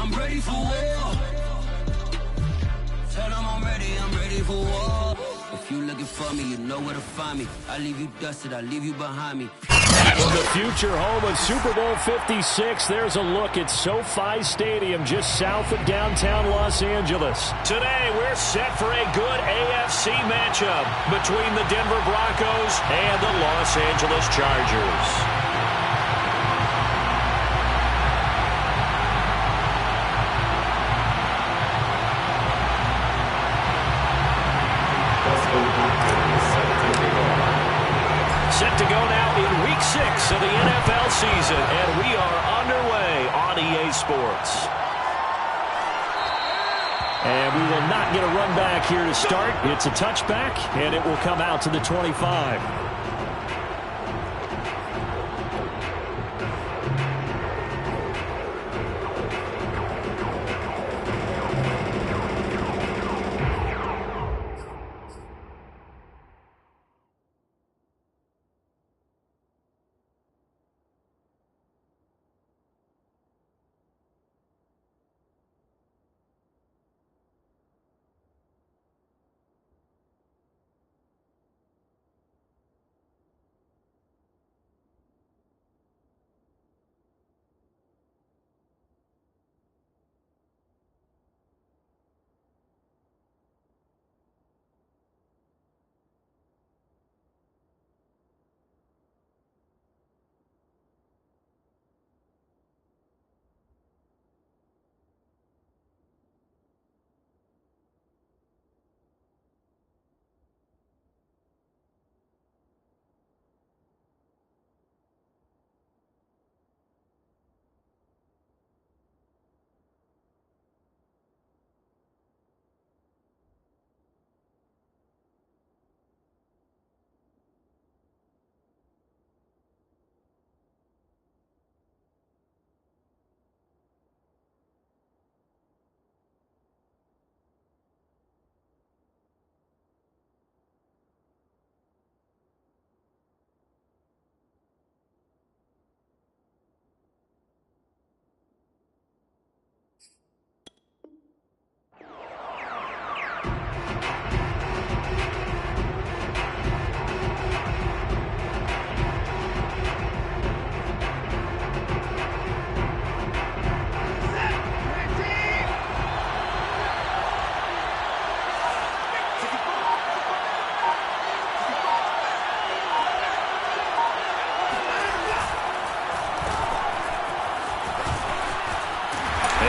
I'm ready for war. Tell them I'm ready for war. If you looking for me, you know where to find me. I leave you dusted, I leave you behind me. From the future home of Super Bowl 56, there's a look at SoFi Stadium just south of downtown Los Angeles. Today, we're set for a good AFC matchup between the Denver Broncos and the Los Angeles Chargers. Set to go now in Week 6 of the NFL season, and we are underway on EA Sports. And we will not get a run back here to start. It's a touchback, and it will come out to the 25.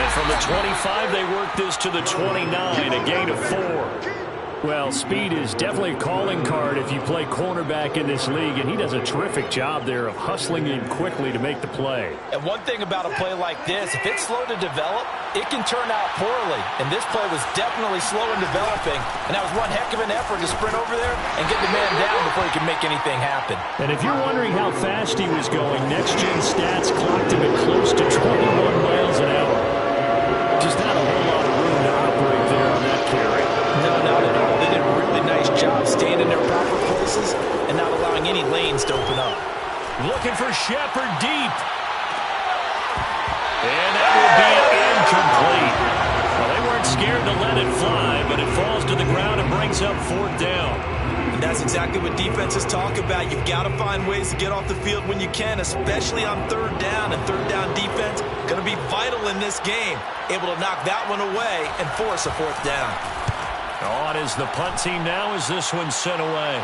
From the 25, they work this to the 29, a gain of 4. Well, speed is definitely a calling card if you play cornerback in this league, and he does a terrific job there of hustling in quickly to make the play. And one thing about a play like this, if it's slow to develop, it can turn out poorly. And this play was definitely slow in developing, and that was one heck of an effort to sprint over there and get the man down before he could make anything happen. And if you're wondering how fast he was going, next-gen stats clocked him at close to 21 miles an hour. Just not a whole lot of room to operate there on that carry. No, not at all. They did a really nice job staying in their proper places and not allowing any lanes to open up. Looking for Shepard deep. And that will be incomplete. Well, they weren't scared to let it fly, but it falls to the ground and brings up 4th down. And that's exactly what defenses talk about. You've got to find ways to get off the field when you can, especially on 3rd down. And 3rd down defense going to be vital in this game. Able to knock that one away and force a 4th down. On is the punt team now as this one's sent away.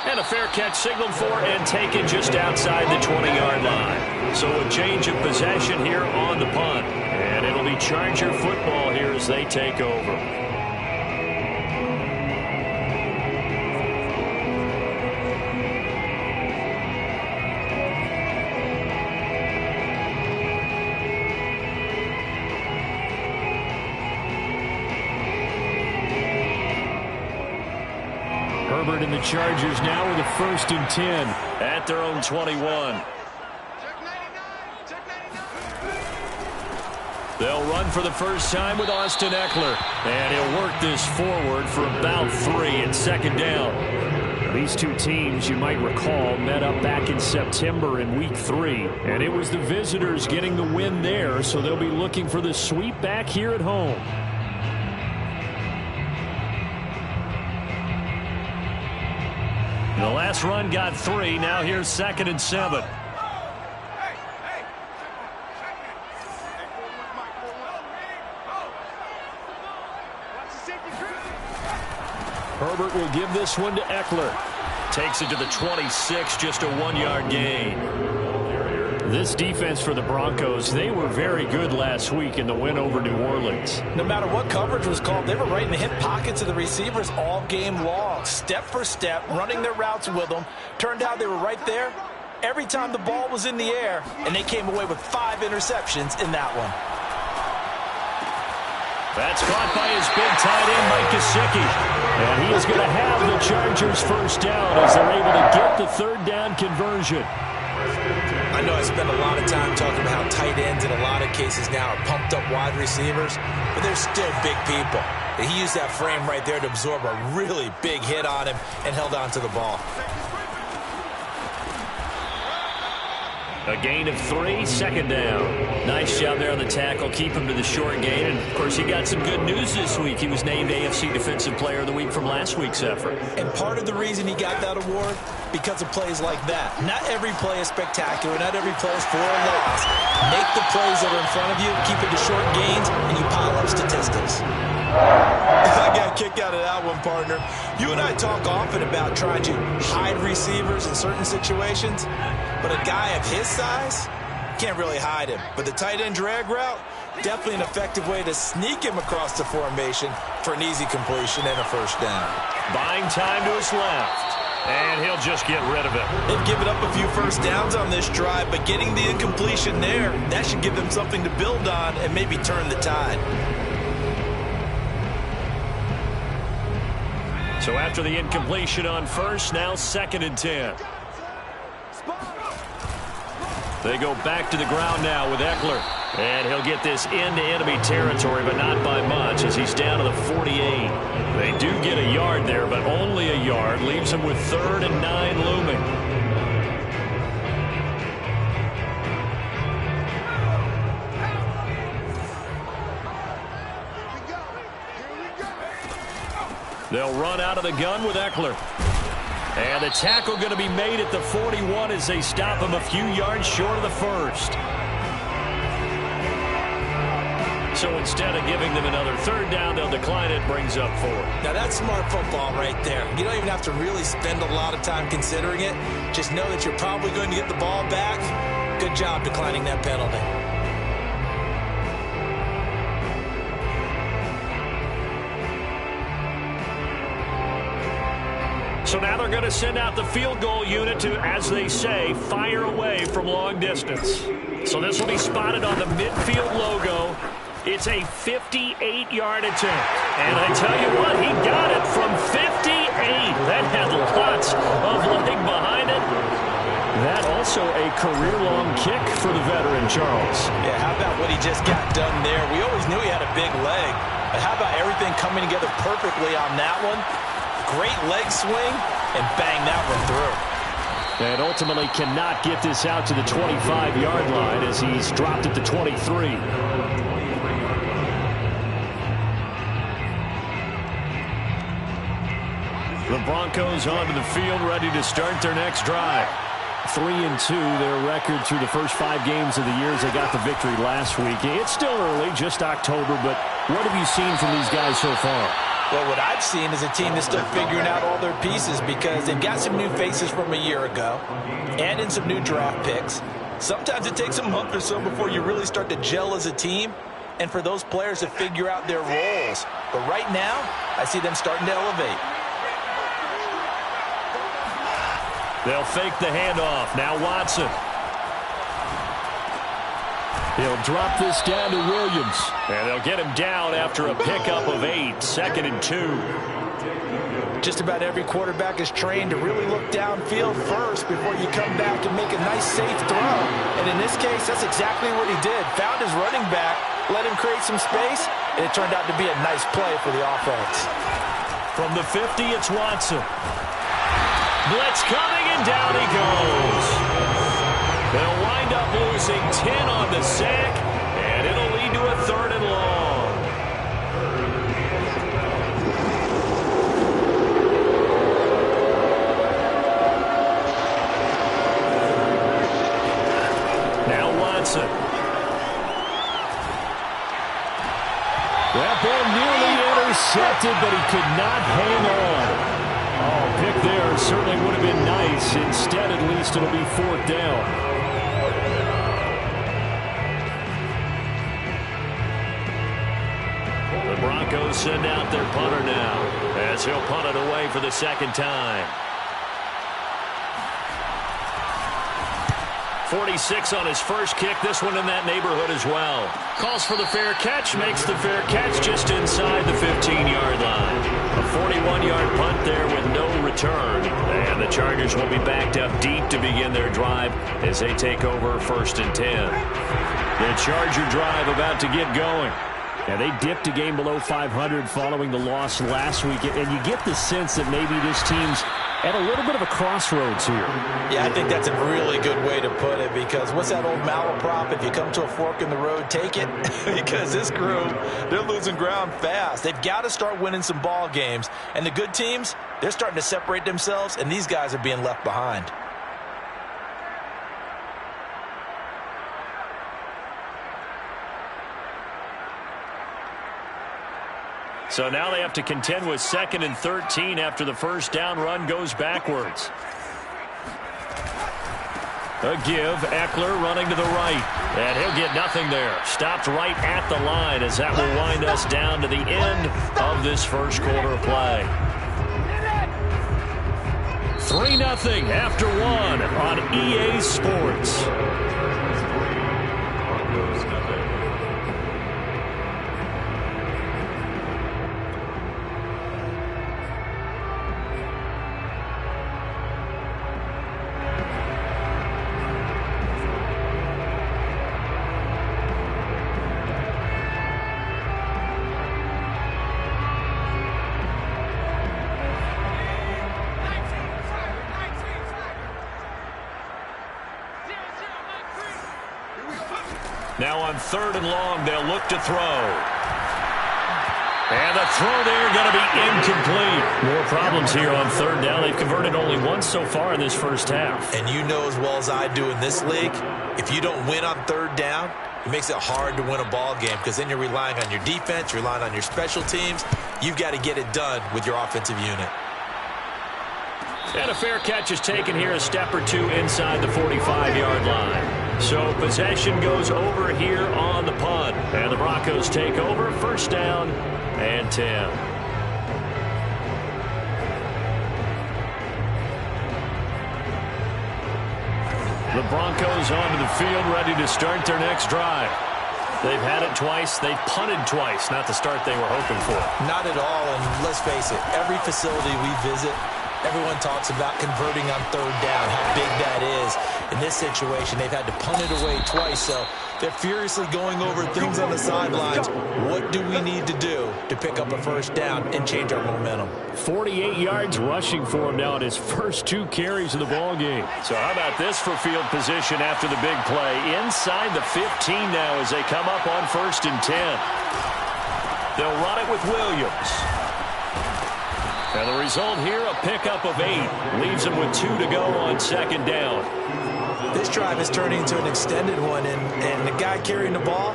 And a fair catch signaled for and taken just outside the 20-yard line. So a change of possession here on the punt. And it'll be Charger football here as they take over. Herbert and the Chargers now with a 1st and 10 at their own 21. They'll run for the first time with Austin Eckler. And he'll work this forward for about 3 at 2nd down. These two teams, you might recall, met up back in September in Week 3. And it was the visitors getting the win there, so they'll be looking for the sweep back here at home. The last run got 3. Now here's 2nd and 7. Herbert will give this one to Eckler. Takes it to the 26, just a 1-yard gain. This defense for the Broncos, they were very good last week in the win over New Orleans. No matter what coverage was called, they were right in the hip pockets of the receivers all game long. Step for step, running their routes with them. Turned out they were right there every time the ball was in the air, and they came away with 5 interceptions in that one. That's caught by his big tight end, Mike Gesicki. And he is going to have the Chargers first down as they're able to get the 3rd down conversion. I know I spend a lot of time talking about how tight ends in a lot of cases now are pumped up wide receivers, but they're still big people. He used that frame right there to absorb a really big hit on him and held on to the ball. A gain of 3, 2nd down. Nice job there on the tackle. Keep him to the short gain. And, of course, he got some good news this week. He was named AFC Defensive Player of the Week from last week's effort. And part of the reason he got that award, because of plays like that. Not every play is spectacular. Not every play is for a loss. Make the plays that are in front of you, keep it to short gains, and you pile up statistics. I got a kick out of that one, partner. You and I talk often about trying to hide receivers in certain situations, but a guy of his size can't really hide him. But the tight end drag route, definitely an effective way to sneak him across the formation for an easy completion and a first down. Buying time to his left, and he'll just get rid of it. They've given up a few first downs on this drive, but getting the incompletion there, that should give them something to build on and maybe turn the tide. So after the incompletion on first, now 2nd and 10. They go back to the ground now with Eckler. And he'll get this into enemy territory, but not by much as he's down to the 48. They do get a yard there, but only a yard. Leaves him with 3rd and 9 looming. They'll run out of the gun with Eckler. And the tackle going to be made at the 41 as they stop him a few yards short of the 1st. So instead of giving them another 3rd down, they'll decline it, brings up 4. Now that's smart football right there. You don't even have to really spend a lot of time considering it. Just know that you're probably going to get the ball back. Good job declining that penalty. So now they're going to send out the field goal unit to, as they say, fire away from long distance. So this will be spotted on the midfield logo. It's a 58-yard attempt. And I tell you what, he got it from 58. That had lots of leg behind it. That also a career-long kick for the veteran, Charles. Yeah, how about what he just got done there? We always knew he had a big leg. But how about everything coming together perfectly on that one? Great leg swing, and bang that one through. And ultimately cannot get this out to the 25-yard line as he's dropped at the 23. The Broncos onto the field, ready to start their next drive. 3-2, their record through the first 5 games of the year as they got the victory last week. It's still early, just October, but what have you seen from these guys so far? Well, what I've seen is a team that's still figuring out all their pieces because they've got some new faces from a year ago and in some new draft picks. Sometimes it takes a month or so before you really start to gel as a team and for those players to figure out their roles. But right now, I see them starting to elevate. They'll fake the handoff. Now Watson. He'll drop this down to Williams. And they'll get him down after a pickup of 8. 2nd and 2. Just about every quarterback is trained to really look downfield first before you come back and make a nice, safe throw. And in this case, that's exactly what he did. Found his running back, let him create some space, and it turned out to be a nice play for the offense. From the 50, it's Watson. Blitz coming, and down he goes. They'll wind up losing 10 on the sack, and it'll lead to a 3rd and long. Now Watson. That ball nearly intercepted, but he could not hang on. Oh, pick there certainly would have been nice. Instead, at least it'll be 4th down. The Broncos send out their punter now, as he'll punt it away for the 2nd time. 46 on his first kick. This one in that neighborhood as well. Calls for the fair catch, makes the fair catch just inside the 15-yard line. A 41-yard punt there with no return. And the Chargers will be backed up deep to begin their drive as they take over 1st and 10. The Charger drive about to get going. Yeah, they dipped a game below 500 following the loss last week. And you get the sense that maybe this team's at a little bit of a crossroads here. Yeah, I think that's a really good way to put it, because what's that old malaprop? If you come to a fork in the road, take it. Because this crew, they're losing ground fast. They've got to start winning some ball games. And the good teams, they're starting to separate themselves, and these guys are being left behind. So now they have to contend with 2nd and 13 after the first down run goes backwards. A give, Eckler running to the right. And he'll get nothing there. Stopped right at the line as that will wind us down to the end of this first quarter of play. 3-0 after 1 on EA Sports. Now on 3rd and long, they'll look to throw. And the throw there going to be incomplete. More problems here on 3rd down. They've converted only once so far in this first half. And you know as well as I do in this league, if you don't win on 3rd down, it makes it hard to win a ball game, because then you're relying on your defense, you're relying on your special teams. You've got to get it done with your offensive unit. And a fair catch is taken here a step or two inside the 45-yard line. So possession goes over here on the punt. And the Broncos take over, 1st down and 10. The Broncos onto the field, ready to start their next drive. They've had it twice. They've punted twice. Not the start they were hoping for. Not at all, and let's face it, every facility we visit, everyone talks about converting on 3rd down, how big that is. In this situation, they've had to punt it away twice, so they're furiously going over things on the sidelines. What do we need to do to pick up a 1st down and change our momentum? 48 yards rushing for him now in his first 2 carries of the ball game. So how about this for field position after the big play? Inside the 15 now as they come up on 1st and 10. They'll run it with Williams. And the result here, a pickup of 8. Leaves them with 2 to go on 2nd down. This drive is turning into an extended one, and the guy carrying the ball,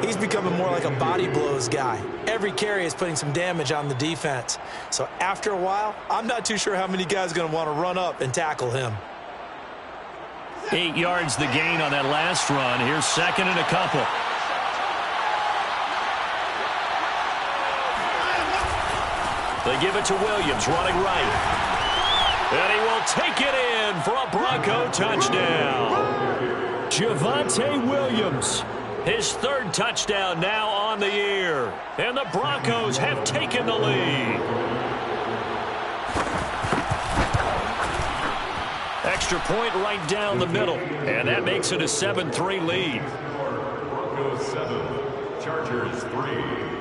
he's becoming more like a body blows guy. Every carry is putting some damage on the defense. So after a while, I'm not too sure how many guys are going to want to run up and tackle him. 8 yards the gain on that last run. Here's 2nd and a couple. They give it to Williams, running right. And he will take it in for a Bronco touchdown. Javonte Williams, his 3rd touchdown now on the year. And the Broncos have taken the lead. Extra point right down the middle. And that makes it a 7-3 lead. Broncos 7, Chargers 3.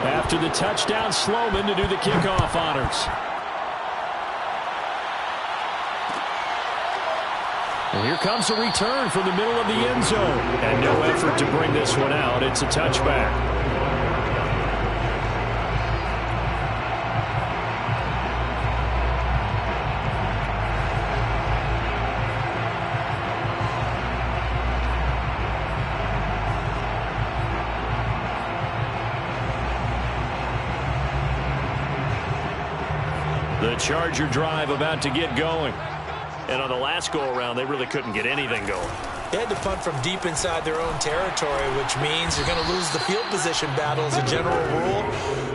After the touchdown, Sloman to do the kickoff honors. And here comes a return from the middle of the end zone. And no effort to bring this one out. It's a touchback. The Charger drive about to get going. And on the last go-around, they really couldn't get anything going. They had to punt from deep inside their own territory, which means you're going to lose the field position battle as a general rule.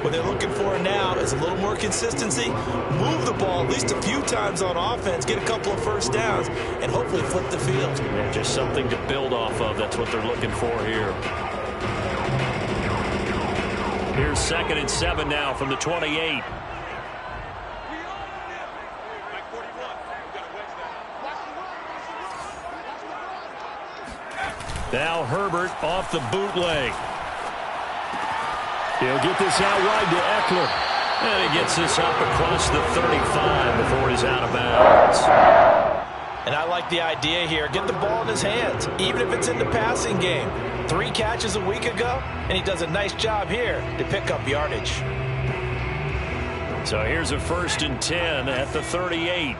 What they're looking for now is a little more consistency, move the ball at least a few times on offense, get a couple of first downs, and hopefully flip the field. Yeah, just something to build off of. That's what they're looking for here. Here's 2nd and 7 now from the 28. Now Herbert off the bootleg. He'll get this out wide to Eckler. And he gets this up across the 35 before he's out of bounds. And I like the idea here. Get the ball in his hands, even if it's in the passing game. 3 catches a week ago, and he does a nice job here to pick up yardage. So here's a 1st and 10 at the 38.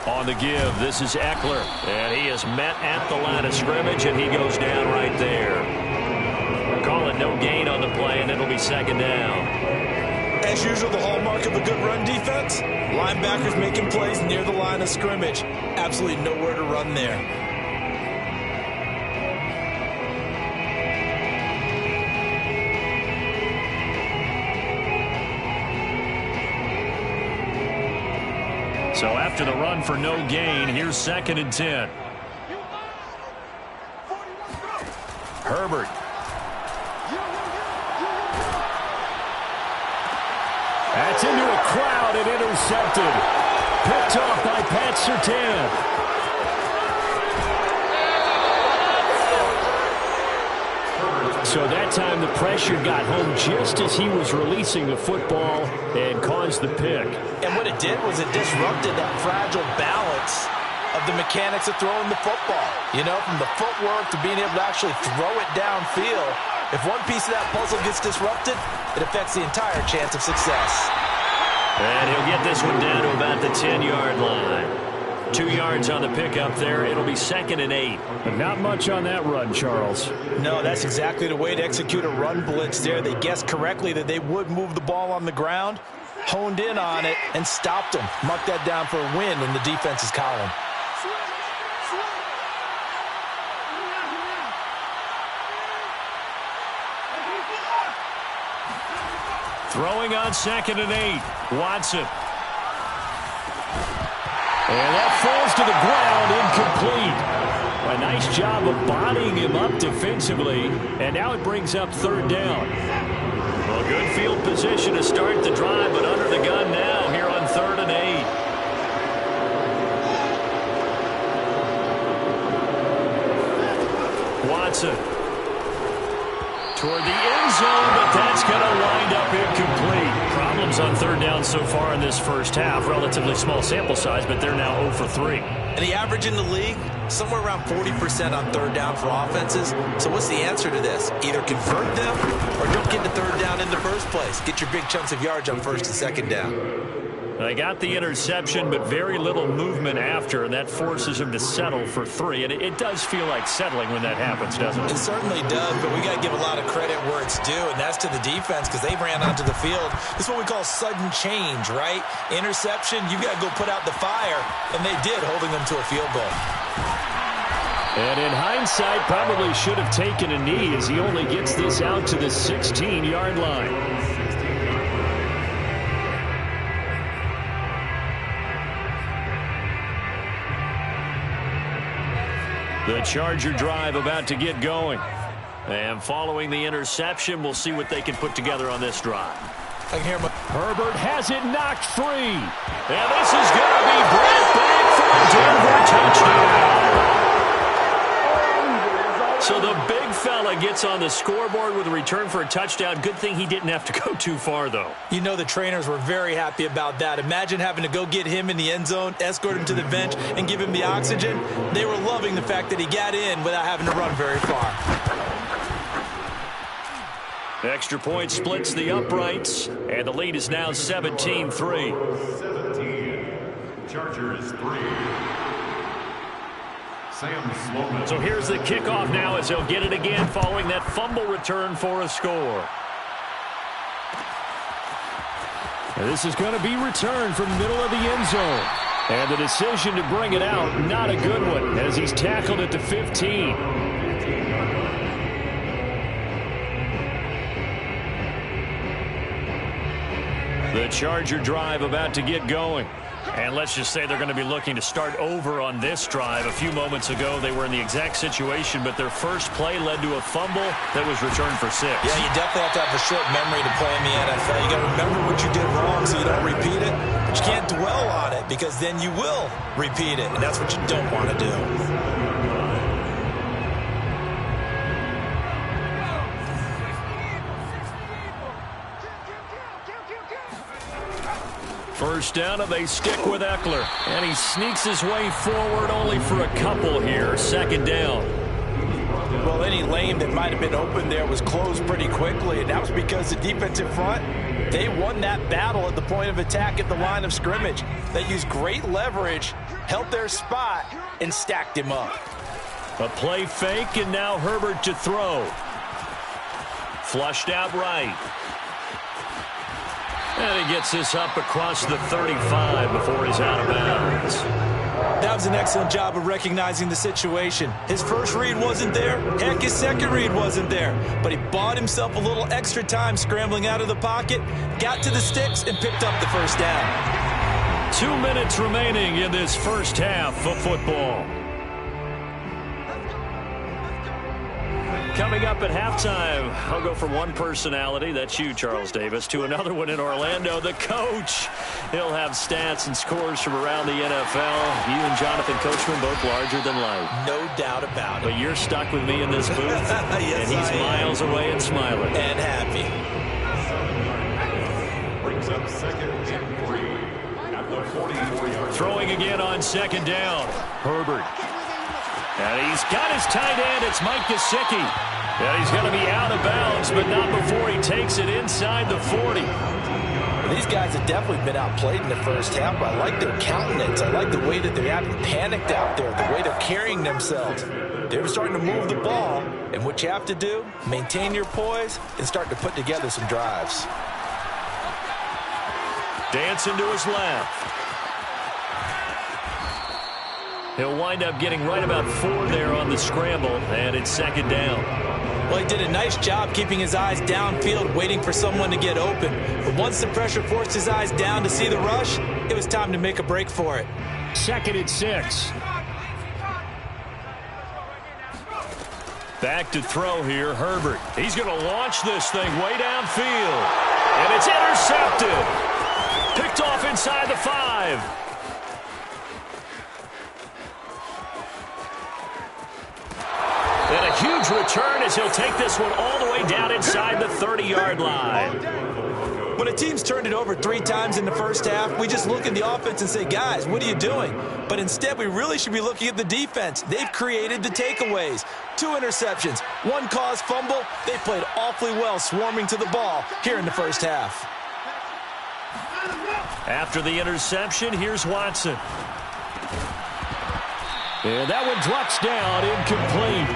On the give, this is Eckler, and he is met at the line of scrimmage, and he goes down right there. Call it no gain on the play, and it'll be 2nd down. As usual, the hallmark of a good run defense, linebackers making plays near the line of scrimmage. Absolutely nowhere to run there. So after the run for no gain, here's 2nd and 10. Herbert. That's into a crowd and intercepted. Picked off by Pat Surtain. So that time the pressure got home just as he was releasing the football and caused the pick. And what it did was it disrupted that fragile balance of the mechanics of throwing the football. You know, from the footwork to being able to actually throw it downfield. If one piece of that puzzle gets disrupted, it affects the entire chance of success. And he'll get this one down to about the 10-yard line. 2 yards on the pickup there. It'll be 2nd and 8. But not much on that run, Charles. No, that's exactly the way to execute a run blitz there. They guessed correctly that they would move the ball on the ground, honed in on it, and stopped them. Mark that down for a win in the defense's column. Throwing on 2nd and 8. Watson. And that falls to the ground, incomplete. A nice job of bodying him up defensively, and now it brings up 3rd down. Well, good field position to start the drive, but under the gun now here on 3rd and 8. Watson. Toward the end zone, but that's going to wind up incomplete. Problems on 3rd down so far in this first half. Relatively small sample size, but they're now 0 for 3. And the average in the league, somewhere around 40% on 3rd down for offenses. So what's the answer to this? Either convert them or don't get to 3rd down in the first place. Get your big chunks of yards on 1st and 2nd down. They got the interception, but very little movement after, and that forces him to settle for 3. And it does feel like settling when that happens, doesn't it? It certainly does, but we got to give a lot of credit where it's due, and that's to the defense because they ran onto the field. This is what we call sudden change, right? Interception, you got to go put out the fire, and they did, holding them to a field goal. And in hindsight, probably should have taken a knee as he only gets this out to the 16-yard line. The Charger drive about to get going. And following the interception, we'll see what they can put together on this drive. Herbert has it knocked free. And this is going to be brought back for a Denver touchdown. fella gets on the scoreboard with a return for a touchdown. Good thing he didn't have to go too far, though. You know the trainers were very happy about that. Imagine having to go get him in the end zone, escort him to the bench, and give him the oxygen. They were loving the fact that he got in without having to run very far. Extra point splits the uprights, and the lead is now 17-3. 17. Chargers 3. So here's the kickoff now as they'll get it again following that fumble return for a score. And this is going to be returned from the middle of the end zone. And the decision to bring it out, not a good one, as he's tackled it to 15. The Charger drive about to get going. And let's just say they're going to be looking to start over on this drive. A few moments ago, they were in the exact situation, but their first play led to a fumble that was returned for 6. Yeah, you definitely have to have a short memory to play in the NFL. You got to remember what you did wrong so you don't repeat it, but you can't dwell on it because then you will repeat it, and that's what you don't want to do. First down, and they stick with Eckler. And he sneaks his way forward only for a couple here. Second down. Well, any lane that might have been open there was closed pretty quickly, and that was because the defensive front, they won that battle at the point of attack at the line of scrimmage. They used great leverage, held their spot, and stacked him up. A play fake, and now Herbert to throw. Flushed out right. And he gets this up across the 35 before he's out of bounds. That was an excellent job of recognizing the situation. His first read wasn't there. Heck, his second read wasn't there. But he bought himself a little extra time scrambling out of the pocket, got to the sticks, and picked up the first down. 2 minutes remaining in this first half of football. Coming up at halftime, I'll go from one personality, that's you, Charles Davis, to another one in Orlando, the coach. He'll have stats and scores from around the NFL. You and Jonathan Coachman both larger than life. No doubt about it. But you're stuck with me in this booth, yes, and he's miles away and smiling. And happy. Brings up second and 3 at the 44-yard. Throwing again on second down. Herbert. And he's got his tight end. It's Mike Gesicki. And he's going to be out of bounds, but not before he takes it inside the 40. These guys have definitely been outplayed in the first half, but I like their countenance. I like the way that they haven't panicked out there, the way they're carrying themselves. They're starting to move the ball, and what you have to do, maintain your poise and start to put together some drives. Dancing to his left. He'll wind up getting right about 4 there on the scramble, and it's second down. Well, he did a nice job keeping his eyes downfield, waiting for someone to get open. But once the pressure forced his eyes down to see the rush, it was time to make a break for it. Second and 6. Back to throw here, Herbert. He's going to launch this thing way downfield. And it's intercepted. Picked off inside the 5. And a huge return as he'll take this one all the way down inside the 30-yard line. When a team's turned it over 3 times in the first half, we just look at the offense and say, guys, what are you doing? But instead, we really should be looking at the defense. They've created the takeaways. 2 interceptions, 1 caused fumble. They played awfully well swarming to the ball here in the first half. After the interception, here's Watson. And that one drops down, incomplete.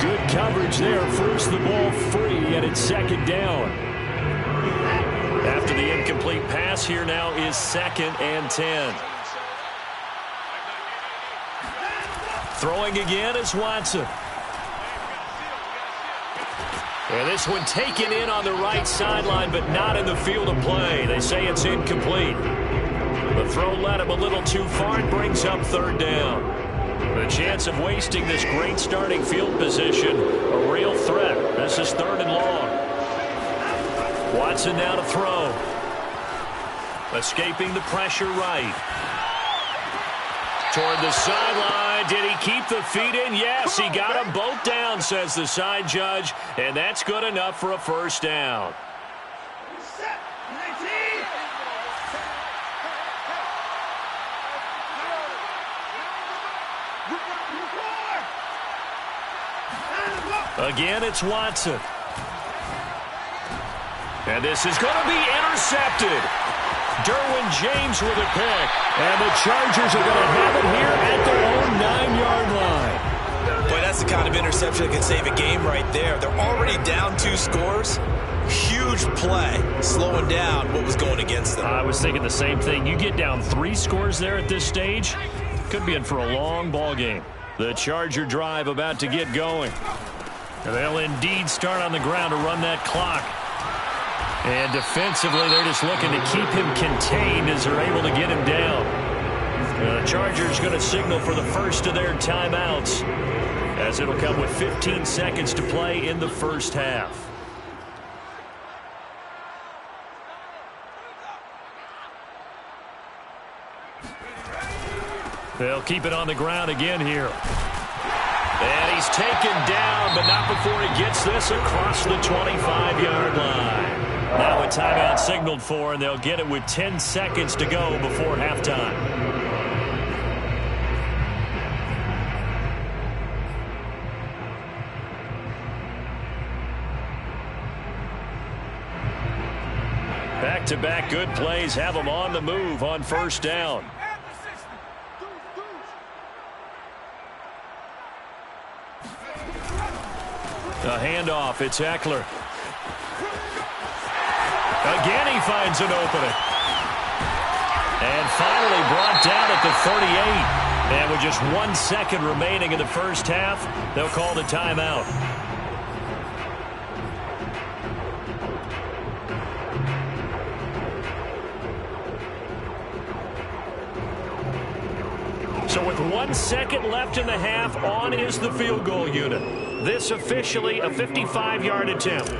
Good coverage there, forced the ball free, and it's second down. After the incomplete pass, here now is second and 10. Throwing again is Watson. And this one taken in on the right sideline, but not in the field of play. They say it's incomplete. The throw led him a little too far and brings up third down. The chance of wasting this great starting field position, a real threat. This is third and long. Watson now to throw. Escaping the pressure right. toward the sideline. Did he keep the feet in? Yes, he got them both down, says the side judge, and that's good enough for a first down. Again, it's Watson. And this is going to be intercepted. Derwin James with a pick. And the Chargers are going to have it here at their own 9-yard line. Boy, that's the kind of interception that can save a game right there. They're already down 2 scores. Huge play, slowing down what was going against them. I was thinking the same thing. You get down 3 scores there at this stage, could be in for a long ball game. The Charger drive about to get going. They'll indeed start on the ground to run that clock. And defensively, they're just looking to keep him contained as they're able to get him down. The Chargers going to signal for the first of their timeouts, as it'll come with 15 seconds to play in the first half. They'll keep it on the ground again here. And he's taken down, but not before he gets this across the 25-yard line. Now a timeout signaled for, and they'll get it with 10 seconds to go before halftime. Back-to-back good plays have them on the move on first down. A handoff, it's Eckler. Again, he finds an opening. And finally brought down at the 38. And with just 1 second remaining in the first half, they'll call the timeout. So with 1 second left in the half, on is the field goal unit. This officially a 55-yard attempt.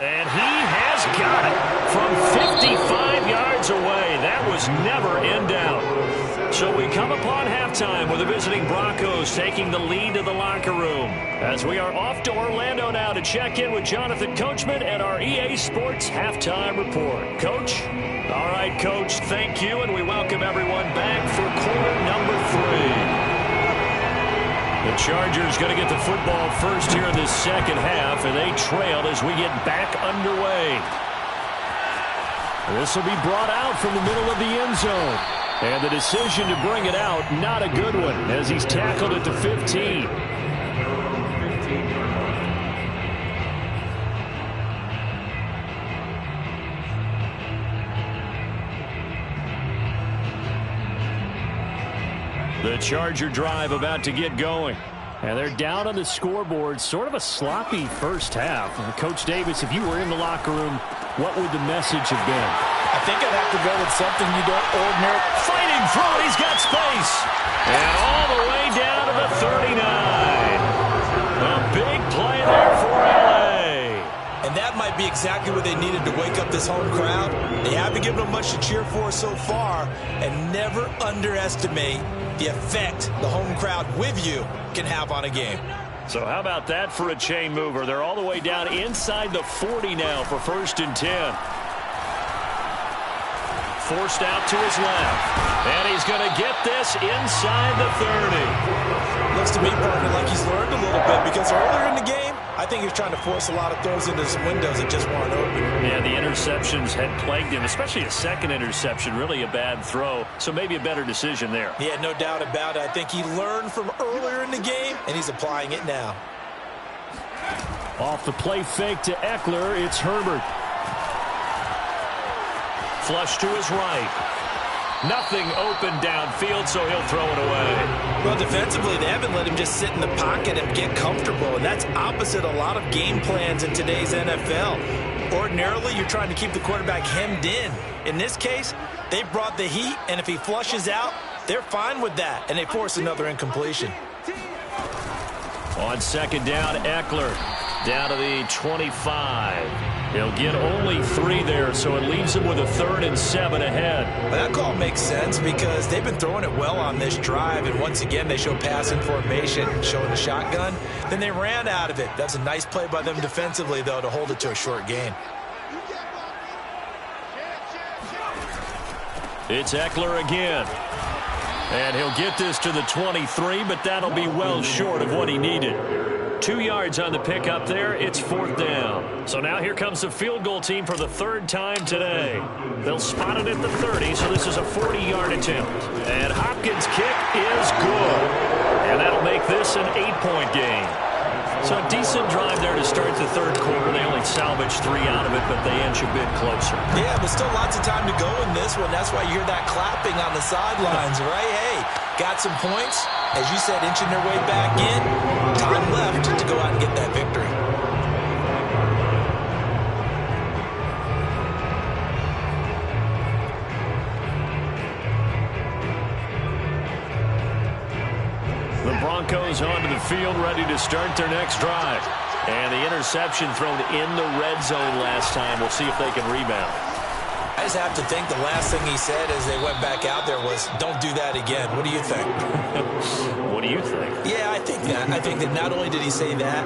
And he has got it from 55 yards away. That was never in doubt. So we come upon halftime with the visiting Broncos taking the lead to the locker room. As we are off to Orlando now to check in with Jonathan Coachman and our EA Sports Halftime Report. Coach? All right, Coach, thank you, and we welcome everyone back for quarter number 3. The Chargers going to get the football first here in this second half, and they trail as we get back underway. This will be brought out from the middle of the end zone. And the decision to bring it out, not a good one, as he's tackled at the 15. The Charger drive about to get going. And they're down on the scoreboard. Sort of a sloppy first half. Coach Davis, if you were in the locker room, what would the message have been? I think I'd have to go with something you don't ordinarily. Fighting through it. He's got space. And all the way down to the 39. A big play there for L.A. And that might be exactly what they needed to wake up this home crowd. They haven't given them much to cheer for so far. And never underestimate the effect the home crowd with you can have on a game. So how about that for a chain mover? They're all the way down inside the 40 now for 1st and 10. Forced out to his left. And he's going to get this inside the 30. Looks to me, partner, like he's learned a little bit, because earlier in the game, I think he was trying to force a lot of throws into some windows that just weren't open. Yeah, the interceptions had plagued him, especially a second interception, really a bad throw. So maybe a better decision there. Yeah, no doubt about it. I think he learned from earlier in the game, and he's applying it now. Off the play fake to Eckler, it's Herbert. Flush to his right. Nothing open downfield, so he'll throw it away. Well, defensively, they haven't let him just sit in the pocket and get comfortable, and that's opposite a lot of game plans in today's NFL. Ordinarily, you're trying to keep the quarterback hemmed in. In this case, they brought the heat, and if he flushes out, they're fine with that, and they force another incompletion. On second down, Eckler down to the 25. He'll get only 3 there, so it leaves him with a 3rd and 7 ahead. Well, that call makes sense because they've been throwing it well on this drive, and once again they show passing formation, showing the shotgun. Then they ran out of it. That's a nice play by them defensively, though, to hold it to a short gain. It's Eckler again. And he'll get this to the 23, but that'll be well short of what he needed. 2 yards on the pickup there. It's 4th down. So now here comes the field goal team for the 3rd time today. They'll spot it at the 30, so this is a 40-yard attempt. And Hopkins' kick is good. And that'll make this an 8-point game. So a decent drive there to start the 3rd quarter. They only salvaged 3 out of it, but they inch a bit closer. Yeah, but still lots of time to go in this one. That's why you hear that clapping on the sidelines, right? Hey, got some points. As you said, inching their way back in. Time left to go out and get that victory. The Broncos onto the field, ready to start their next drive. And the interception thrown in the red zone last time. We'll see if they can rebound. I just have to think the last thing he said as they went back out there was, don't do that again. What do you think? What do you think? Yeah, I think that. I think that not only did he say that,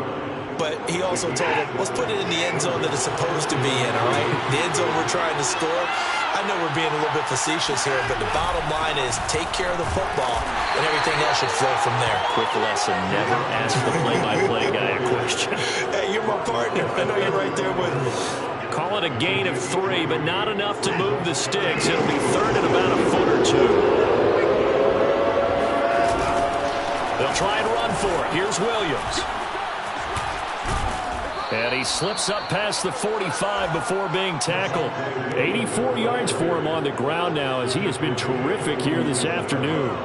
but he also told them, let's put it in the end zone that it's supposed to be in, all right? The end zone we're trying to score. I know we're being a little bit facetious here, but the bottom line is take care of the football, and everything else should flow from there. Quick lesson, never ask the play-by-play guy a question. Hey, you're my partner. I know you're right there with me. Call it a gain of 3, but not enough to move the sticks. It'll be 3rd and about a foot or 2. They'll try and run for it. Here's Williams. And he slips up past the 45 before being tackled. 84 yards for him on the ground now as he has been terrific here this afternoon.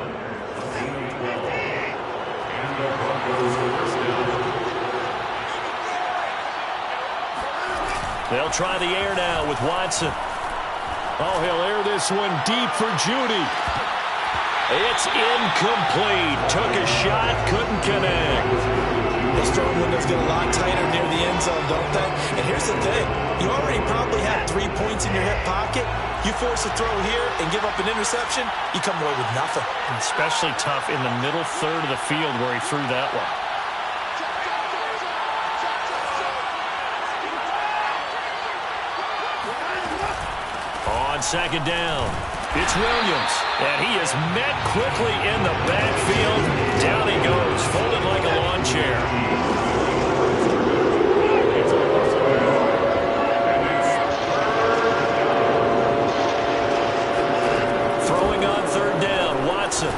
They'll try the air now with Watson. Oh, he'll air this one deep for Judy. It's incomplete. Took a shot, couldn't connect. Those throwing windows get a lot tighter near the end zone, don't they? And here's the thing. You already probably have 3 points in your hip pocket. You force a throw here and give up an interception, you come away with nothing. And especially tough in the middle third of the field where he threw that one. On 2nd down, it's Williams, and he is met quickly in the backfield. Down he goes, folded like a lawn chair. Throwing on 3rd down, Watson.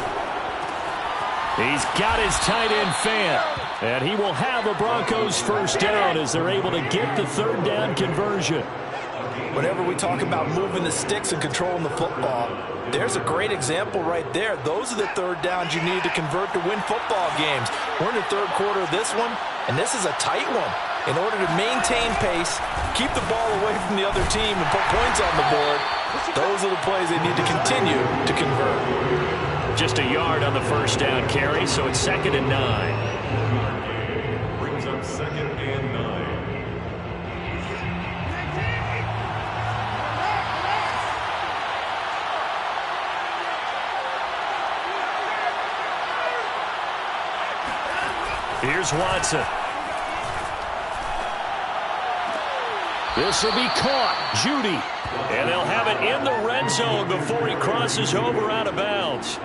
He's got his tight end fan, and he will have a Broncos 1st down as they're able to get the 3rd down conversion. Whenever we talk about moving the sticks and controlling the football, there's a great example right there. Those are the 3rd downs you need to convert to win football games. We're in the 3rd quarter of this one, and this is a tight one. In order to maintain pace, keep the ball away from the other team, and put points on the board, those are the plays they need to continue to convert. Just a yard on the 1st down carry, so it's 2nd and 9. Brings up 2nd and 9. Here's Watson. This will be caught. Judy. And they'll have it in the red zone before he crosses over out of bounds.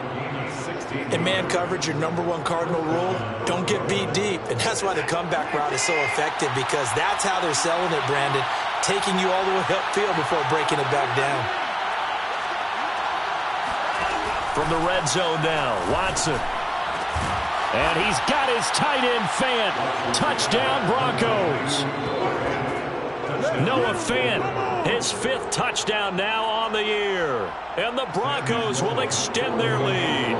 In man coverage, your #1 cardinal rule, don't get beat deep. And that's why the comeback route is so effective, because that's how they're selling it, Brandon. Taking you all the way upfield before breaking it back down. From the red zone now, Watson. And he's got his tight end fan. Touchdown, Broncos. Noah Fant, his 5th touchdown now on the year. And the Broncos will extend their lead.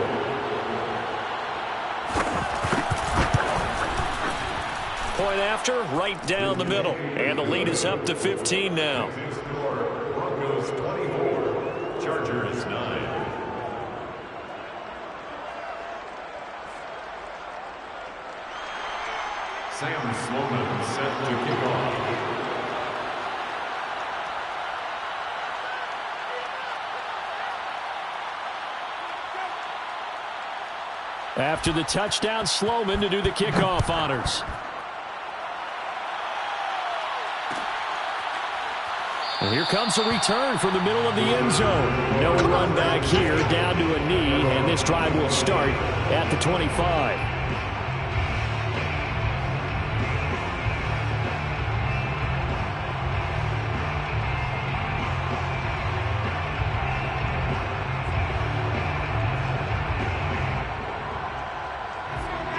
Point after, right down the middle. And the lead is up to 15 now. Broncos 24, Chargers 9. Sam Sloman set to kick off. After the touchdown, Sloman to do the kickoff honors. And here comes a return from the middle of the end zone. No run back here, down to a knee, and this drive will start at the 25.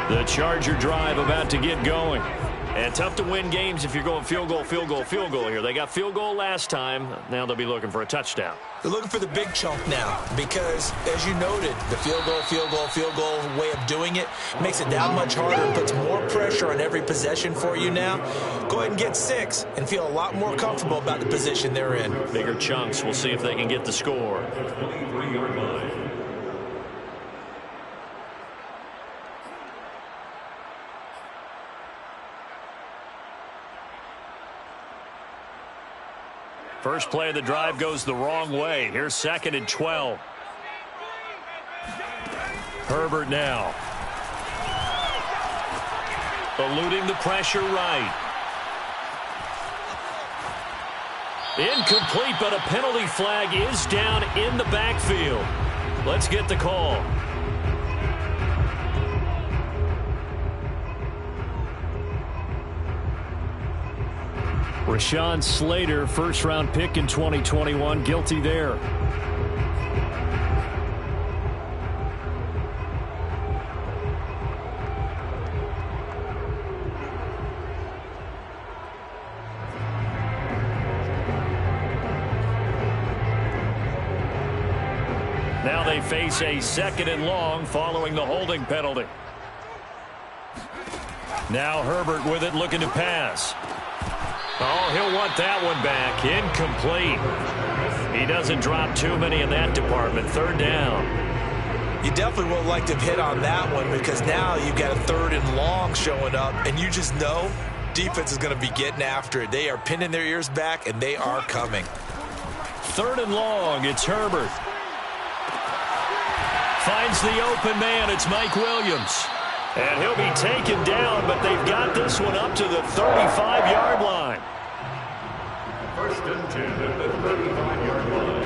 The Charger drive about to get going. And tough to win games if you're going field goal, field goal, field goal here. They got field goal last time. Now they'll be looking for a touchdown. They're looking for the big chunk now because, as you noted, the field goal, field goal, field goal way of doing it makes it that much harder and puts more pressure on every possession for you now. Go ahead and get 6 and feel a lot more comfortable about the position they're in. Bigger chunks. We'll see if they can get the score. 23-yard line. First play of the drive goes the wrong way. Here's 2nd and 12. Herbert now. Eluding the pressure right. Incomplete, but a penalty flag is down in the backfield. Let's get the call. Rashawn Slater, first-round pick in 2021, guilty there. Now they face a 2nd and long following the holding penalty. Now Herbert with it, looking to pass. Oh, he'll want that one back. Incomplete. He doesn't drop too many in that department. 3rd down. You definitely won't like to have hit on that one because now you've got a 3rd and long showing up, and you just know defense is going to be getting after it. They are pinning their ears back, and they are coming. 3rd and long. It's Herbert. Finds the open man. It's Mike Williams. And he'll be taken down, but they've got this one up to the 35-yard line. 1st and 10 at the 35-yard line.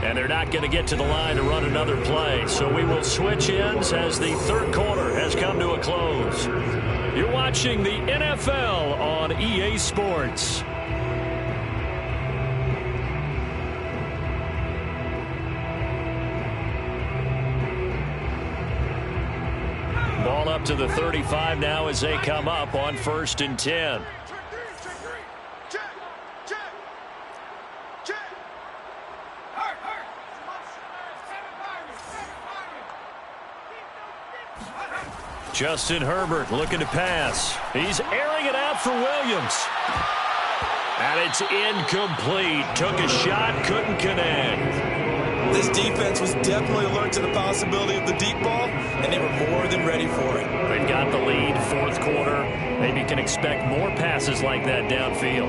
And they're not going to get to the line to run another play. So we will switch ends as the 3rd quarter has come to a close. You're watching the NFL on EA Sports. Ball up to the 35 now as they come up on 1st and 10. Justin Herbert looking to pass. He's airing it out for Williams. And it's incomplete. Took a shot, couldn't connect. This defense was definitely alert to the possibility of the deep ball, and they were more than ready for it. They've got the lead, 4th quarter. Maybe you can expect more passes like that downfield.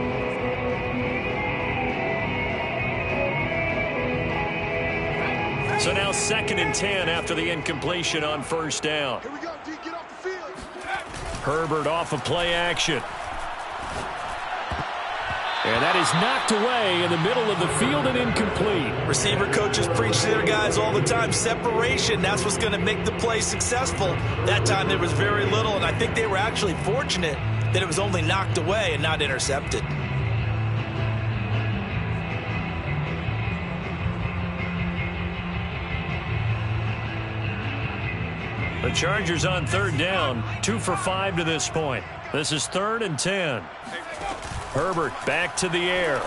So now 2nd and 10 after the incompletion on 1st down. Here we go, D, get off the field. Herbert off of play action. And that is knocked away in the middle of the field and incomplete. Receiver coaches preach to their guys all the time. Separation, that's what's going to make the play successful. That time there was very little, and I think they were actually fortunate that it was only knocked away and not intercepted. The Chargers on 3rd down, 2 for 5 to this point. This is 3rd and 10. Herbert back to the air.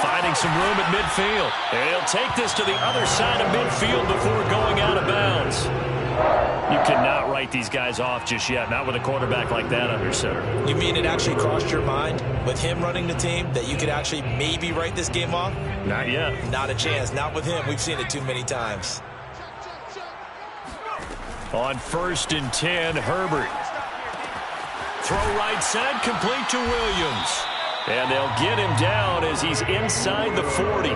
Finding some room at midfield. And he'll take this to the other side of midfield before going out of bounds. You cannot write these guys off just yet, not with a quarterback like that under center. You mean it actually crossed your mind with him running the team that you could actually maybe write this game off? Not yet. Not a chance. Not with him. We've seen it too many times. On 1st and 10, Herbert. Throw right side, complete to Williams. And they'll get him down as he's inside the 40.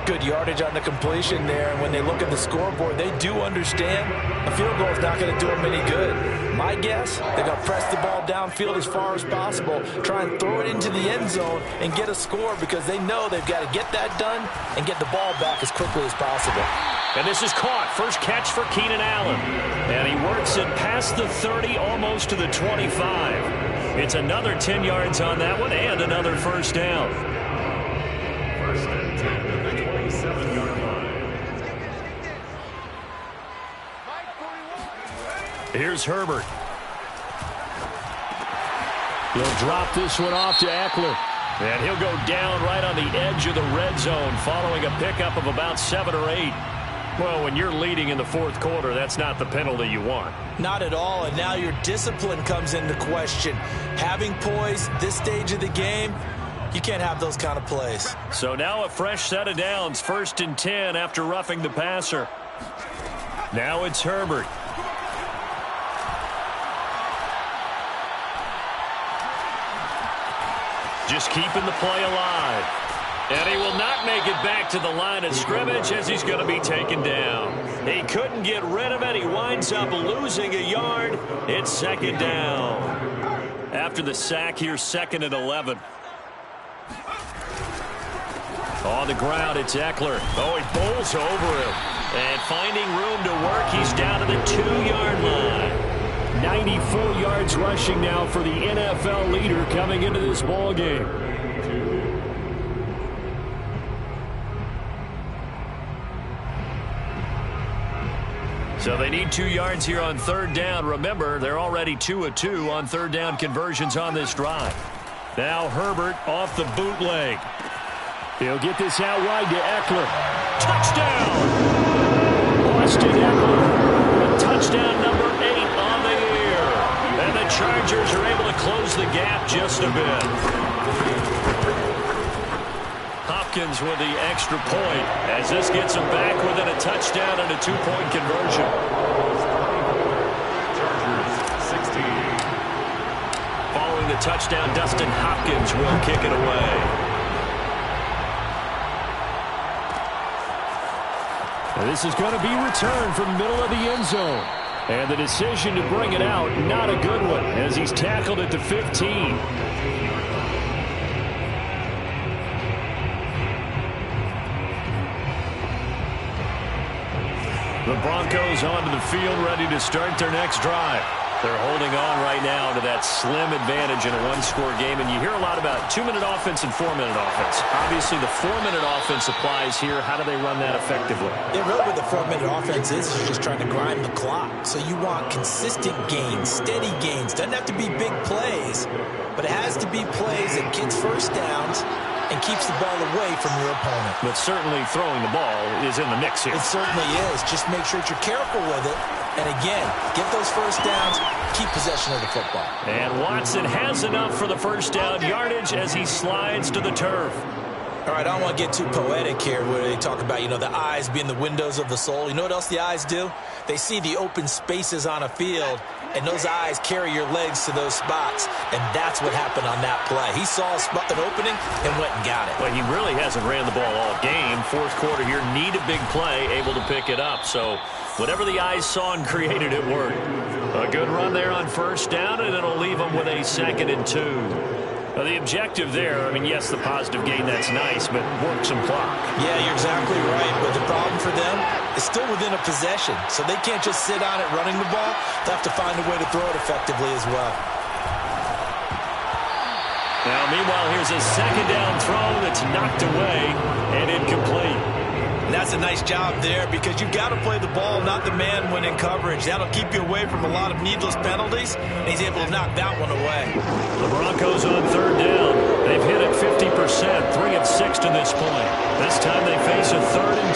Good yardage on the completion there, and when they look at the scoreboard, they do understand a field goal is not going to do them any good. My guess, they're going to press the ball downfield as far as possible, try and throw it into the end zone and get a score because they know they've got to get that done and get the ball back as quickly as possible. And this is caught. First catch for Keenan Allen. And he works it past the 30, almost to the 25. It's another 10 yards on that one and another first down. First and 10 at the 27-yard line. Here's Herbert. He'll drop this one off to Eckler. And he'll go down right on the edge of the red zone following a pickup of about 7 or 8. Well, when you're leading in the fourth quarter, that's not the penalty you want. Not at all, and now your discipline comes into question. Having poise this stage of the game, you can't have those kind of plays. So now a fresh set of downs, first and 10 after roughing the passer. Now it's Herbert. Just keeping the play alive. And he will not make it back to the line of scrimmage as he's going to be taken down. He couldn't get rid of it. He winds up losing a yard. It's second down. After the sack here, second and 11. On the ground, it's Eckler. Oh, he bowls over him. And finding room to work, he's down to the 2-yard line. 94 yards rushing now for the NFL leader coming into this ball game. So they need 2 yards here on third down. Remember, they're already 2 of 2 on third down conversions on this drive. Now Herbert off the bootleg. He'll get this out wide to Eckler. Touchdown! Austin Eckler. Touchdown number 8 on the year. And the Chargers are able to close the gap just a bit. Hopkins with the extra point as this gets him back within a touchdown and a 2-point conversion. Chargers 16. Following the touchdown, Dustin Hopkins will kick it away. And this is going to be returned from the middle of the end zone. And the decision to bring it out, not a good one, as he's tackled at the 15. The Broncos onto the field, ready to start their next drive. They're holding on right now to that slim advantage in a one-score game, and you hear a lot about 2-minute offense and 4-minute offense. Obviously, the 4-minute offense applies here. How do they run that effectively? Yeah, really what the 4-minute offense is just trying to grind the clock. So you want consistent gains, steady gains. Doesn't have to be big plays, but it has to be plays that gets first downs and keeps the ball away from your opponent. But certainly throwing the ball is in the mix here. It certainly is. Just make sure that you're careful with it. And again, get those first downs, keep possession of the football. And Watson has enough for the first down yardage as he slides to the turf. All right, I don't want to get too poetic here where they talk about, the eyes being the windows of the soul. You know what else the eyes do? They see the open spaces on a field, and those eyes carry your legs to those spots, and that's what happened on that play. He saw an opening and went and got it. Well, he really hasn't ran the ball all game. Fourth quarter here, need a big play, able to pick it up. So whatever the eyes saw and created, it worked. A good run there on first down, and it'll leave them with a 2nd and 2. The objective there, yes, the positive gain, that's nice, but work some clock. Yeah, you're exactly right, but the problem for them is still within a possession, so they can't just sit on it running the ball. They have to find a way to throw it effectively as well. Now, meanwhile, here's a second down throw that's knocked away and incomplete. And that's a nice job there because you've got to play the ball, not the man when in coverage. That'll keep you away from a lot of needless penalties, and he's able to knock that one away. The Broncos on third down. They've hit it 50%, 3 of 6 to this point. This time they face a 3rd and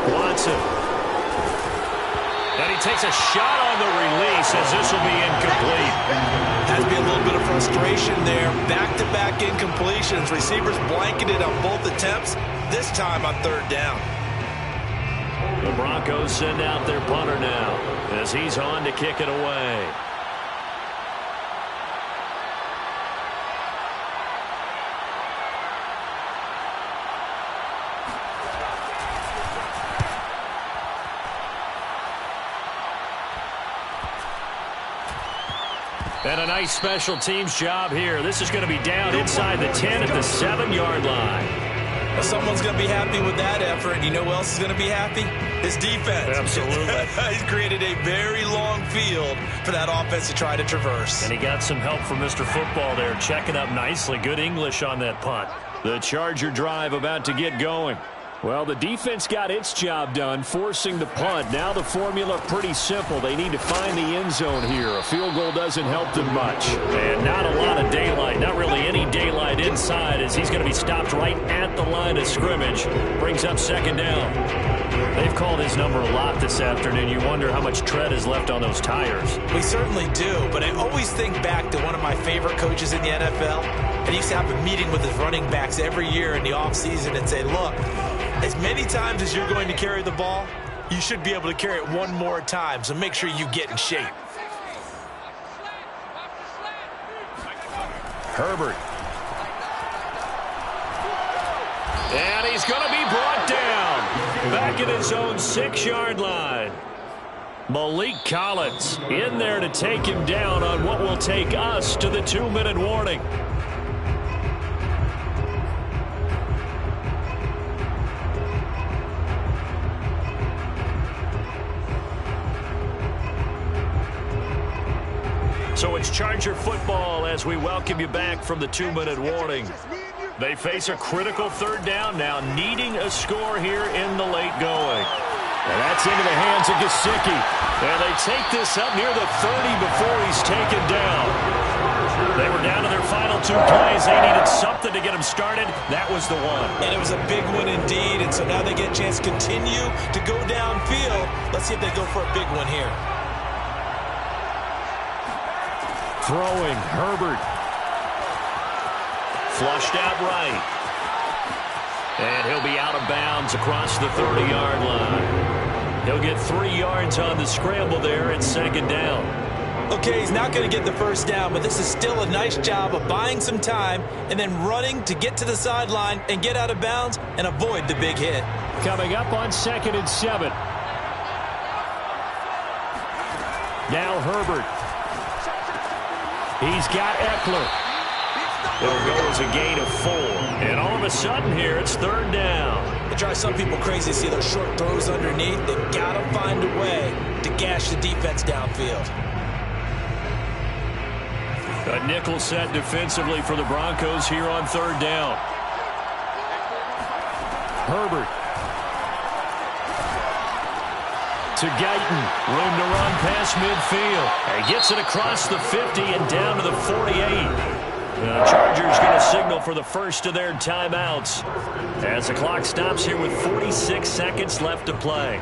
2. Watson. And he takes a shot on the release as this will be incomplete. Has to be a little bit of frustration there. Back-to-back incompletions. Receivers blanketed on both attempts, this time on third down. The Broncos send out their punter now as he's on to kick it away. And a nice special teams job here. This is going to be down inside the 10 at the 7-yard line. Well, someone's going to be happy with that effort. You know who else is going to be happy? His defense. Absolutely. He's created a very long field for that offense to try to traverse. And he got some help from Mr. Football there, checking up nicely. Good English on that punt. The Charger drive about to get going. Well, the defense got its job done, forcing the punt. Now the formula pretty simple. They need to find the end zone here. A field goal doesn't help them much. And not a lot of daylight, not really any daylight inside, as he's going to be stopped right at the line of scrimmage. Brings up second down. They've called his number a lot this afternoon. You wonder how much tread is left on those tires. We certainly do, but I always think back to one of my favorite coaches in the NFL. And he used to have a meeting with his running backs every year in the offseason and say, look, as many times as you're going to carry the ball, you should be able to carry it one more time, so make sure you get in shape. Herbert. And he's going to be brought down. Back at his own 6-yard line. Malik Collins in there to take him down on what will take us to the 2-minute warning. So it's Charger football as we welcome you back from the 2-minute warning. They face a critical third down now, needing a score here in the late going. And that's into the hands of Gesicki. And they take this up near the 30 before he's taken down. They were down to their final 2 plays. They needed something to get them started. That was the one. And it was a big one indeed. And so now they get a chance to continue to go downfield. Let's see if they go for a big one here. Throwing, Herbert. Flushed out right. And he'll be out of bounds across the 30-yard line. He'll get 3 yards on the scramble there at second down. Okay, he's not going to get the first down, but this is still a nice job of buying some time and then running to get to the sideline and get out of bounds and avoid the big hit. Coming up on 2nd and 7. Now Herbert. He's got Eckler. It'll go as a gain of 4. And all of a sudden here, it's 3rd down. It drives some people crazy to see those short throws underneath. They've got to find a way to gash the defense downfield. A nickel set defensively for the Broncos here on 3rd down. Herbert. To Guyton. Room to run past midfield. And he gets it across the 50 and down to the 48. The Chargers going to signal for the first of their timeouts as the clock stops here with 46 seconds left to play.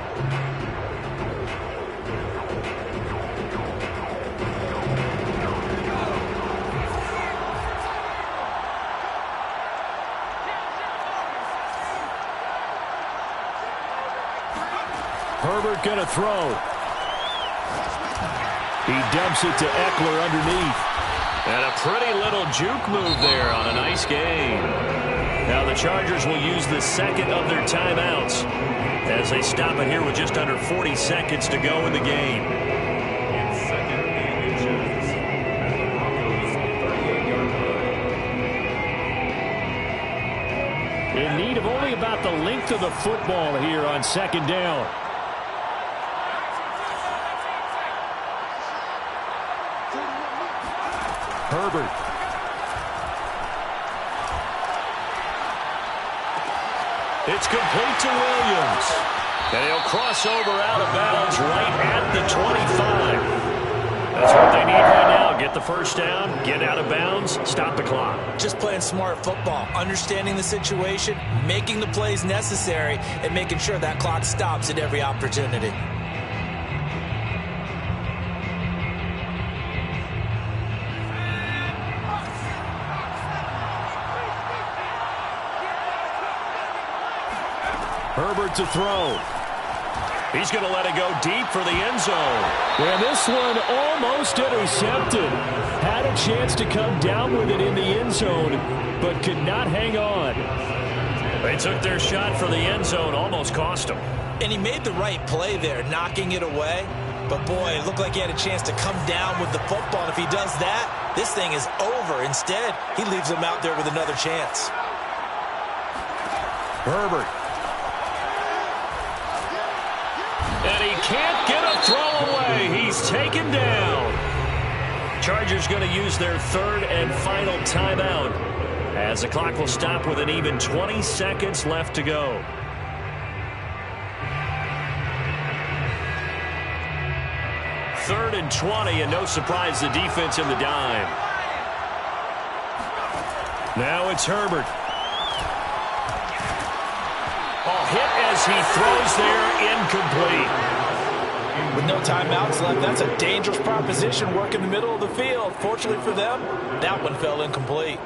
Herbert going to throw. He dumps it to Eckler underneath. And a pretty little juke move there on a nice gain. Now the Chargers will use the second of their timeouts as they stop it here with just under 40 seconds to go in the game. In need of only about the length of the football here on 2nd down. Herbert. It's complete to Williams. And he'll cross over out of bounds right at the 25. That's what they need right now. Get the first down, get out of bounds, stop the clock. Just playing smart football, understanding the situation, making the plays necessary, and making sure that clock stops at every opportunity. Herbert to throw. He's going to let it go deep for the end zone. And this one almost intercepted. Had a chance to come down with it in the end zone, but could not hang on. They took their shot for the end zone, almost cost him. And he made the right play there, knocking it away. But, boy, it looked like he had a chance to come down with the football. And if he does that, this thing is over. Instead, he leaves him out there with another chance. Herbert. And he can't get a throw away. He's taken down. Chargers going to use their third and final timeout, as the clock will stop with an even 20 seconds left to go. Third and 20, and no surprise, the defense in the dime. Now it's Herbert. A hit as he throws there, incomplete. With no timeouts left, that's a dangerous proposition, work in the middle of the field. Fortunately for them, that one fell incomplete.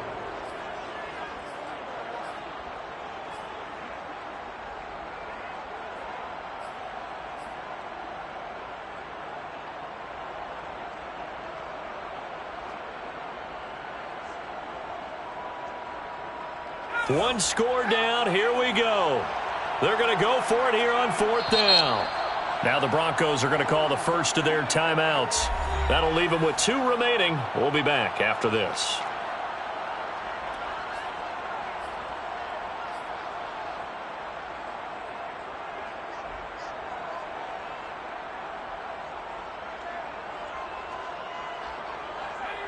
One score down. Here we go. They're going to go for it here on fourth down. Now the Broncos are going to call the first of their timeouts. That'll leave them with 2 remaining. We'll be back after this.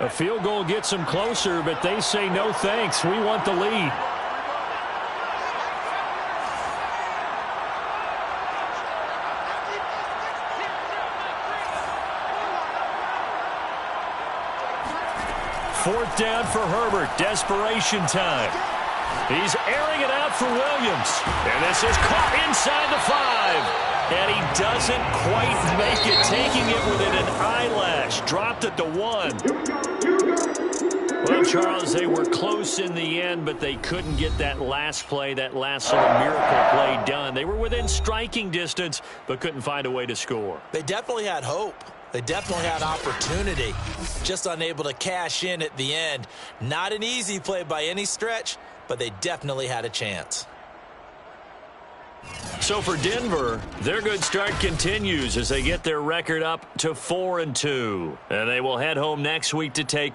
A field goal gets them closer, but they say no thanks. We want the lead. Fourth down for Herbert. Desperation time. He's airing it out for Williams. And this is caught inside the 5. And he doesn't quite make it, taking it within an eyelash. Dropped at the 1. Well, Charles, they were close in the end, but they couldn't get that last play, that last little miracle play done. They were within striking distance, but couldn't find a way to score. They definitely had hope. They definitely had opportunity, just unable to cash in at the end. Not an easy play by any stretch, but they definitely had a chance. So for Denver, their good start continues as they get their record up to 4-2. And they will head home next week to take on